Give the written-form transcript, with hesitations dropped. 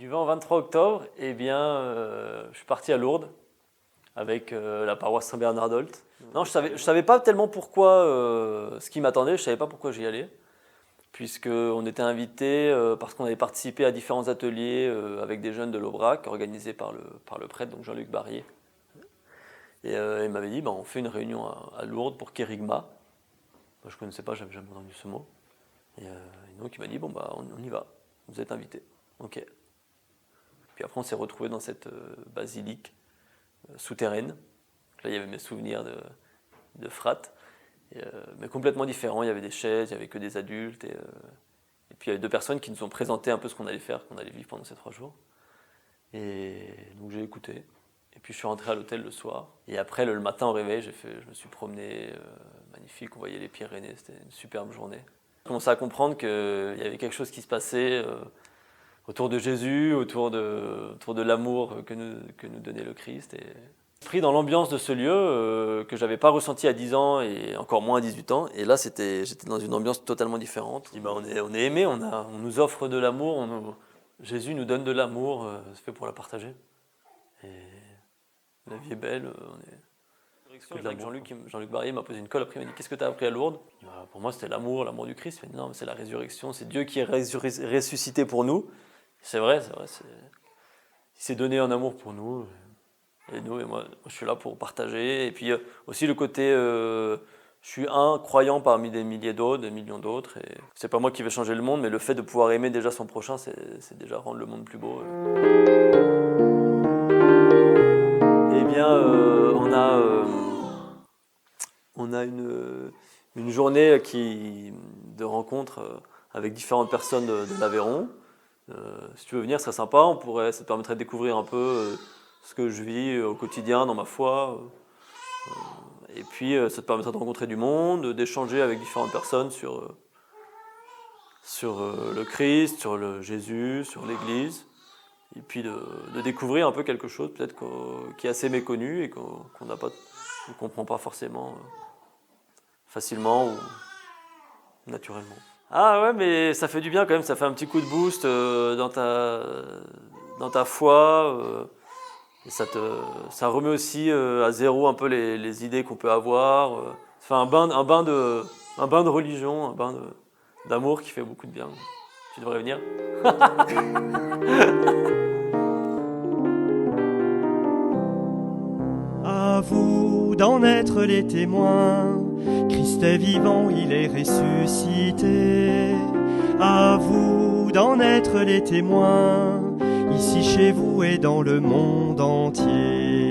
Suivant 23 octobre, eh bien, je suis parti à Lourdes avec la paroisse Saint-Bernard d'Olt. Non, je savais pas tellement pourquoi, ce qui m'attendait, je savais pas pourquoi j'y allais, puisqu'on était invité parce qu'on avait participé à différents ateliers avec des jeunes de l'Aubrac, organisés par le prêtre, donc Jean-Luc Barrier. Et il m'avait dit, on fait une réunion à Lourdes pour Kérigma. Moi, je ne connaissais pas, j'avais jamais entendu ce mot. Et donc il m'a dit, on y va, vous êtes invités. Ok. Puis après, on s'est retrouvés dans cette basilique souterraine. Là, il y avait mes souvenirs de frates, mais complètement différents. Il y avait des chaises, il n'y avait que des adultes. Et puis, il y avait deux personnes qui nous ont présenté un peu ce qu'on allait faire, qu'on allait vivre pendant ces 3 jours. Et donc, j'ai écouté. Et puis, je suis rentré à l'hôtel le soir. Et après, le matin, au réveil, je me suis promené. Magnifique, on voyait les Pyrénées. C'était une superbe journée. J'ai commencé à comprendre qu'il y avait quelque chose qui se passait autour de Jésus, autour de l'amour que nous donnait le Christ. Et pris dans l'ambiance de ce lieu que je n'avais pas ressenti à 10 ans et encore moins à 18 ans. Et là, j'étais dans une ambiance totalement différente. On est aimé, on nous offre de l'amour, Jésus nous donne de l'amour, c'est fait pour la partager. Et la vie est belle. Avec Jean-Luc Barrier m'a posé une colle, après il m'a dit « Qu'est-ce que tu as appris à Lourdes ?» Pour moi, c'était l'amour du Christ. Il m'a dit « Non, mais c'est la résurrection, c'est Dieu qui est ressuscité pour nous. » C'est vrai, il s'est donné un amour pour nous. Et moi, je suis là pour partager. Et puis aussi le côté, je suis un croyant parmi des milliers d'autres, des millions d'autres. Et c'est pas moi qui vais changer le monde, mais le fait de pouvoir aimer déjà son prochain, c'est déjà rendre le monde plus beau. Eh bien, on a une journée de rencontre avec différentes personnes de l'Aveyron. Si tu veux venir, ce serait sympa. Ça te permettrait de découvrir un peu ce que je vis au quotidien dans ma foi. Et puis, ça te permettrait de rencontrer du monde, d'échanger avec différentes personnes sur le Christ, sur le Jésus, sur l'Église. Et puis de découvrir un peu quelque chose peut-être qui est assez méconnu et qu'on ne comprend pas forcément facilement ou naturellement. Ah ouais, mais ça fait du bien quand même, ça fait un petit coup de boost dans ta foi. Et ça remet aussi à zéro un peu les idées qu'on peut avoir. Ça fait un bain de religion, un bain d'amour qui fait beaucoup de bien. Tu devrais venir. À vous d'en être les témoins, Christ est vivant, il est ressuscité. À vous d'en être les témoins, ici chez vous et dans le monde entier.